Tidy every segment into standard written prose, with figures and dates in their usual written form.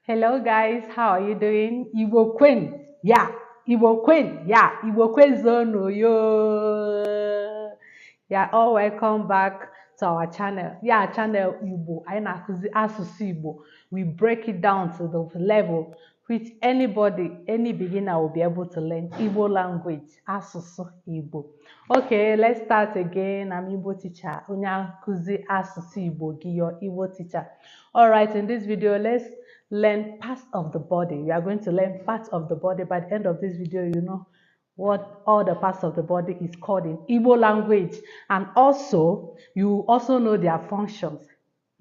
Hello guys, how are you doing? Igbo Queen, yeah. Igbo Queen, yeah. Igbo Queen Zone, yo. Yeah, all welcome back to our channel. Yeah, channel Igbo. I na-akụzi asụsụ Igbo. We break it down to the level which anybody, any beginner will be able to learn Igbo language, asụsụ Igbo. Okay, let's start again. I'm Igbo teacher. Onye akụzi asụsụ Igbo gị, your Igbo teacher. All right, in this video, let's learn parts of the body. We are going to learn parts of the body. By the end of this video, you know what all the parts of the body is called in Igbo language, and also you also know their functions.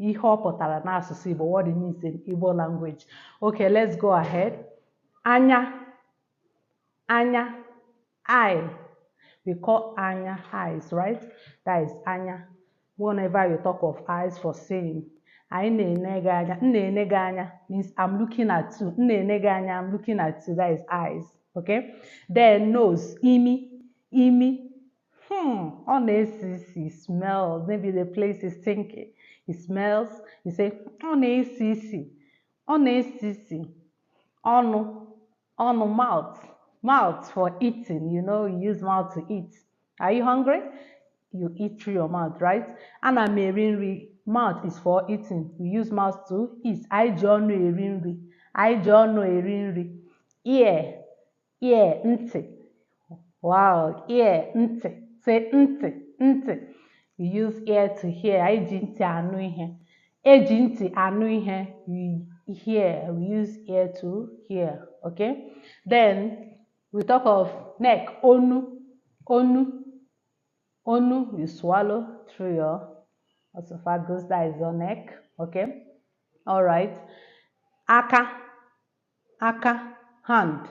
Ihe ọ pụtara n'asụsụ Igbo, what it means in Igbo language. Okay, let's go ahead. Anya, eye. We call anya eyes, right? That is anya. Whenever you talk of eyes for saying, anya means I'm looking at you. I'm looking at you. That is eyes. Okay. Then nose, imi. He smells. Maybe the place is stinky. It smells. You say mouth for eating. You know, you use mouth to eat. Are you hungry? You eat through your mouth, right? Ana m eri nri. Mouth is for eating. We use mouth to eat. Anyị ji ọnụ eri nri. Ear, ntị. Wow, ear, ntị. Say ntị. We use ear to hear. Anyị ji ntị anụ ihe. Eji ntị anụ ihe. We hear. We use ear to hear. Okay? Then we talk of neck. Onu, you swallow through your esophagus, that is your neck. Okay? All right. Aka, hand.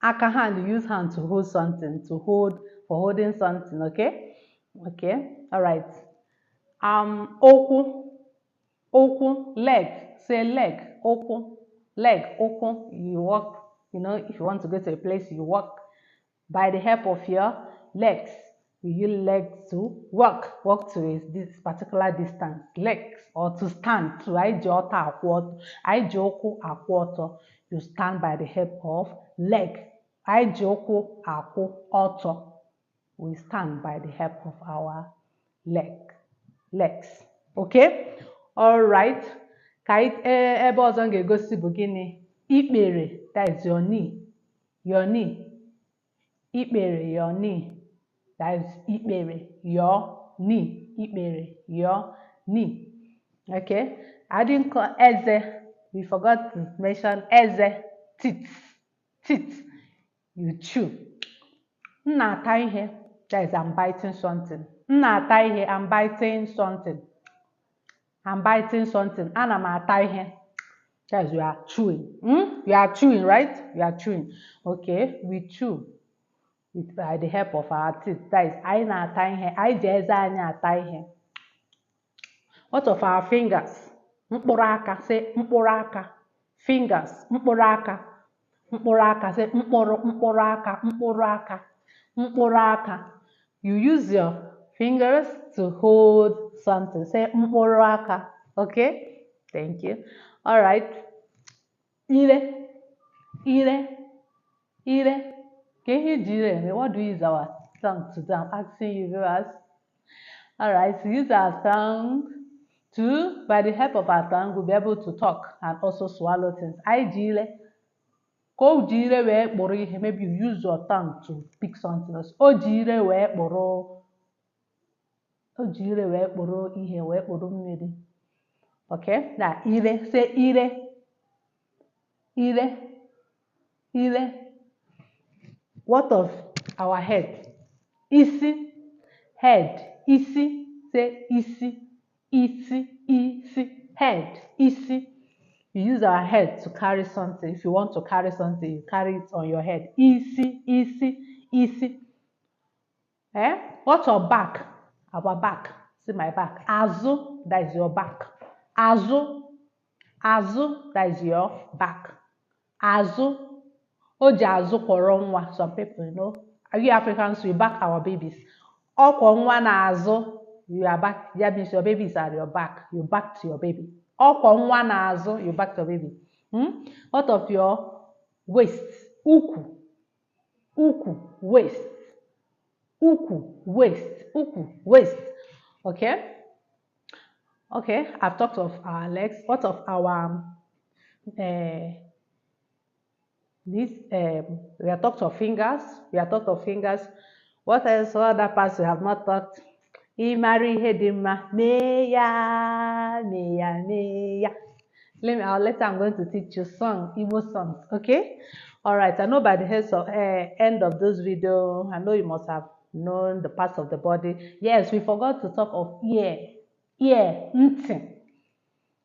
Aka, hand, you use hand to hold something, for holding something. Okay? Okay. All right. Oku, leg. Say leg. Oku, leg. Oku, you walk. You know, if you want to go to a place, you walk by the help of your legs. You use legs to walk to this particular distance. Legs, or to stand. To you stand by the help of leg. We stand by the help of our legs. Okay? All right. Ebe ọzọ ga-egosi bụ gịnị? Ikpere, that is your knee. Ikpere, your knee. That is ikpere, your knee. Ikpere, your knee. Okay? I didn't call eze. We forgot to mention eze. Teeth. You chew. Nnata ihe. That is I'm biting something. Nnata ihe, I'm biting something. Ana m ata ihe. That is you are chewing. You are chewing, right? You are chewing. Okay, we chew by the help of our teeth. That is, anyị na-ata ihe. Anyị ji eze anyị ata ihe. What of our fingers? Mkpụrụ aka. Say mkpụrụ aka. Fingers. Mkpụrụ aka. Say mkpụrụ aka. You use your fingers to hold something. Say mkpụrụ aka. Okay? Thank you. All right. Ire. What do we use our tongue to do? I'm asking you viewers. All right. So use our tongue to, by the help of our tongue, we'll be able to talk and also swallow things. Maybe you use your tongue to pick something else. Okay? Now, ire. Say ire. What of our head? Isi. Head. Isi. Say isi. Head. Isi. You use our head to carry something. If you want to carry something, you carry it on your head. Isi. What's your back? Our back. See my back. Azu. That is your back. Azu, that is your back. Azu. Oji azu kwọrọ nwa. Some people, you know. We Africans, we back our babies. Ọkwọ nwa na azu. You are back. That means your babies are your back. You back to your baby. Ọkwọ nwa na azu. You back to your baby. What of your waist? Uku, uku, waist, uku, waist, uku, waist. Okay? Okay, I've talked of our legs. What of our this we have talked of fingers. We have talked of fingers. What else? What other parts we have not talked? Imari hedima meya meya meya. Later I'm going to teach you Igbo songs. Okay. All right. I know by the end of this video, I know you must have known the parts of the body. Yes, we forgot to talk of ear. Ear, nti.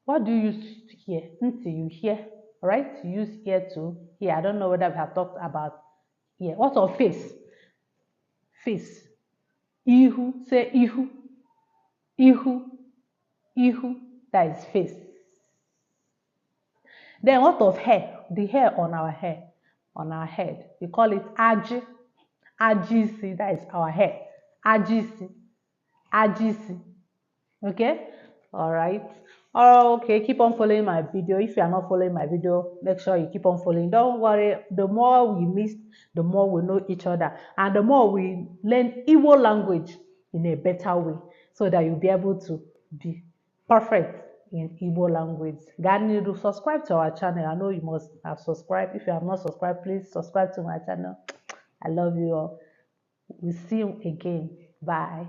What do you use to hear? Nti, you hear. All right. You use ear to hear. I don't know whether we have talked about ear. What of face? Face. Ihu. Say ihu. Ihu. Ihu. That is face. Then what of hair? The hair on our hair, on our head. We call it aji. Ajisi, that is our hair. Ajisi. Ajisi. Okay? Alright. Okay, keep on following my video. If you are not following my video, make sure you keep on following. Don't worry, the more we meet, the more we know each other. And the more we learn Igbo language in a better way. So that you'll be able to be perfect in Igbo language. God need to subscribe to our channel. I know you must have subscribed. If you have not subscribed, please subscribe to my channel. I love you all. We'll see you again. Bye.